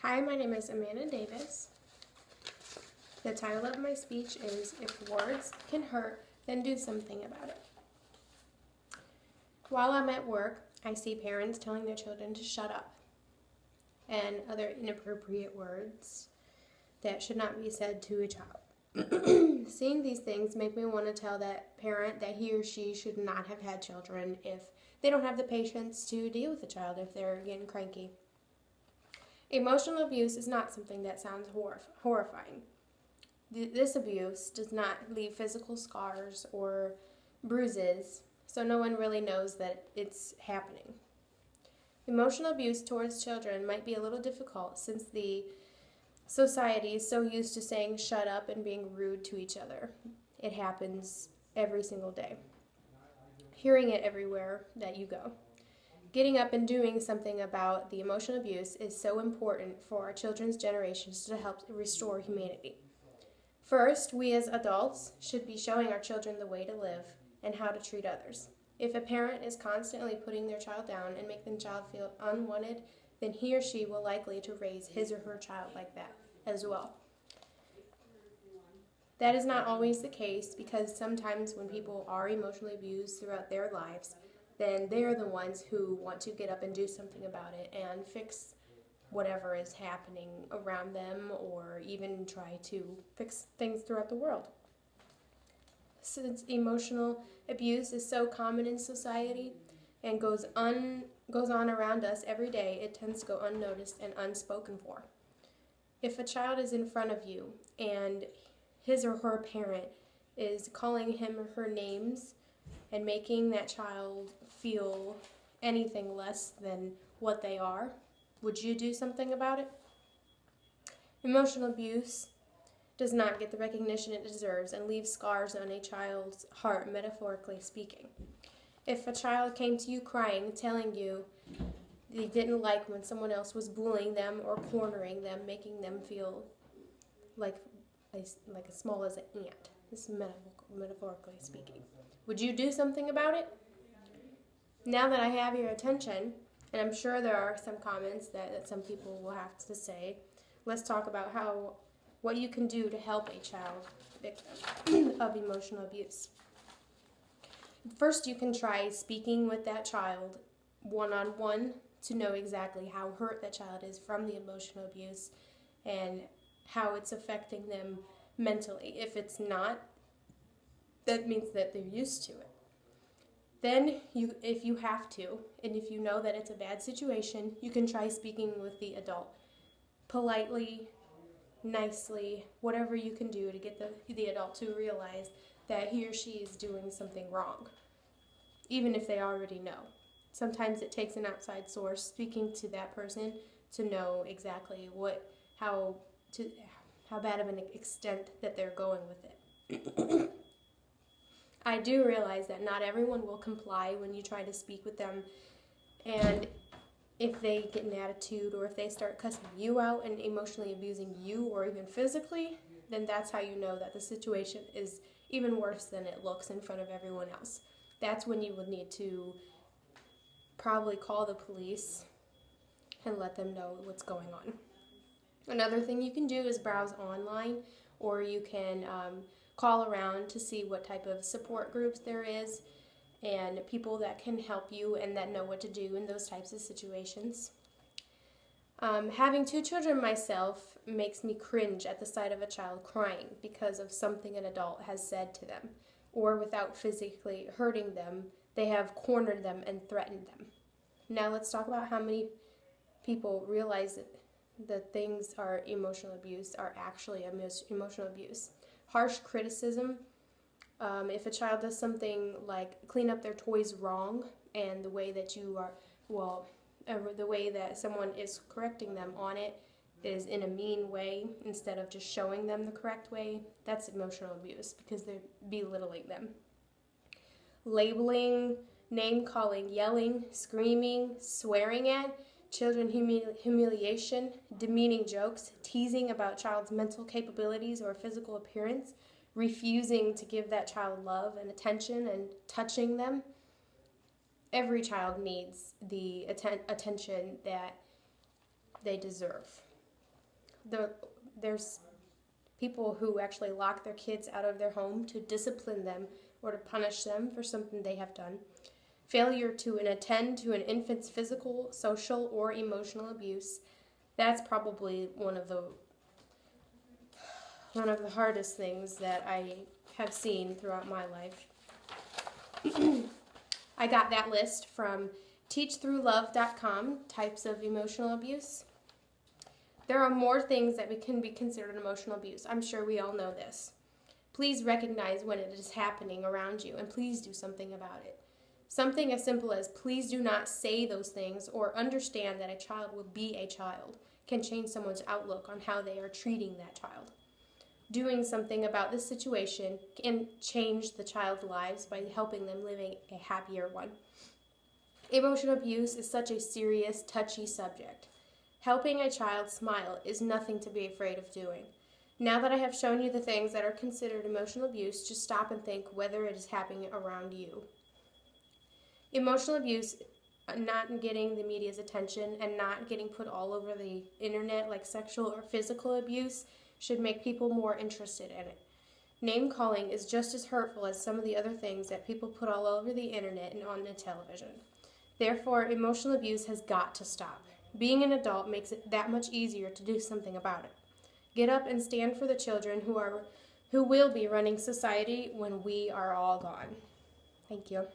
Hi, my name is Amanda Davis. The title of my speech is If Words Can Hurt, Then Do Something About It. While I'm at work, I see parents telling their children to shut up and other inappropriate words that should not be said to a child. Seeing these things make me want to tell that parent that he or she should not have had children if they don't have the patience to deal with the child if they're getting cranky. Emotional abuse is not something that sounds horrifying. This abuse does not leave physical scars or bruises, so no one really knows that it's happening. Emotional abuse towards children might be a little difficult since the society is so used to saying shut up and being rude to each other. It happens every single day. Hearing it everywhere that you go. Getting up and doing something about the emotional abuse is so important for our children's generations to help restore humanity. First, we as adults should be showing our children the way to live and how to treat others. If a parent is constantly putting their child down and making the child feel unwanted, then he or she will likely to raise his or her child like that as well. That is not always the case because sometimes when people are emotionally abused throughout their lives, then they are the ones who want to get up and do something about it and fix whatever is happening around them or even try to fix things throughout the world. Since emotional abuse is so common in society and goes on around us every day, it tends to go unnoticed and unspoken for. If a child is in front of you and his or her parent is calling him or her names and making that child feel anything less than what they are, would you do something about it? Emotional abuse does not get the recognition it deserves and leaves scars on a child's heart, metaphorically speaking. If a child came to you crying, telling you they didn't like when someone else was bullying them or cornering them, making them feel like as small as an ant, this is metaphorically speaking, would you do something about it? Now that I have your attention, and I'm sure there are some comments that some people will have to say, let's talk about what you can do to help a child victim of emotional abuse. First, you can try speaking with that child one-on-one to know exactly how hurt that child is from the emotional abuse and how it's affecting them mentally. If it's not, that means that they're used to it. Then, if you have to, and if you know that it's a bad situation, you can try speaking with the adult. Politely, nicely, whatever you can do to get the adult to realize that he or she is doing something wrong, even if they already know. Sometimes it takes an outside source speaking to that person to know exactly how bad of an extent that they're going with it. I do realize that not everyone will comply when you try to speak with them, and if they get an attitude or if they start cussing you out and emotionally abusing you or even physically, then that's how you know that the situation is even worse than it looks in front of everyone else. That's when you would need to probably call the police and let them know what's going on. Another thing you can do is browse online, or you can call around to see what type of support groups there is and people that can help you and that know what to do in those types of situations. Having 2 children myself makes me cringe at the sight of a child crying because of something an adult has said to them, or without physically hurting them, they have cornered them and threatened them. Now let's talk about how many people realize that things are emotional abuse are actually emotional abuse. Harsh criticism, if a child does something like clean up their toys wrong and the way that the way that someone is correcting them on it is in a mean way instead of just showing them the correct way, that's emotional abuse because they're belittling them. Labeling, name-calling, yelling, screaming, swearing at, children humiliation, demeaning jokes, teasing about child's mental capabilities or physical appearance, refusing to give that child love and attention and touching them. Every child needs the attention that they deserve. there's people who actually lock their kids out of their home to discipline them or to punish them for something they have done. Failure to attend to an infant's physical, social, or emotional abuse, that's probably one of the hardest things that I have seen throughout my life. I got that list from teachthroughlove.com, types of emotional abuse. There are more things that can be considered emotional abuse. I'm sure we all know this. Please recognize when it is happening around you, and please do something about it. Something as simple as please do not say those things or understand that a child will be a child can change someone's outlook on how they are treating that child. Doing something about this situation can change the child's lives by helping them living a happier one. Emotional abuse is such a serious, touchy subject. Helping a child smile is nothing to be afraid of doing. Now that I have shown you the things that are considered emotional abuse, just stop and think whether it is happening around you. Emotional abuse, not getting the media's attention and not getting put all over the internet like sexual or physical abuse, should make people more interested in it. Name calling is just as hurtful as some of the other things that people put all over the internet and on the television. Therefore, emotional abuse has got to stop. Being an adult makes it that much easier to do something about it. Get up and stand for the children who will be running society when we are all gone. Thank you.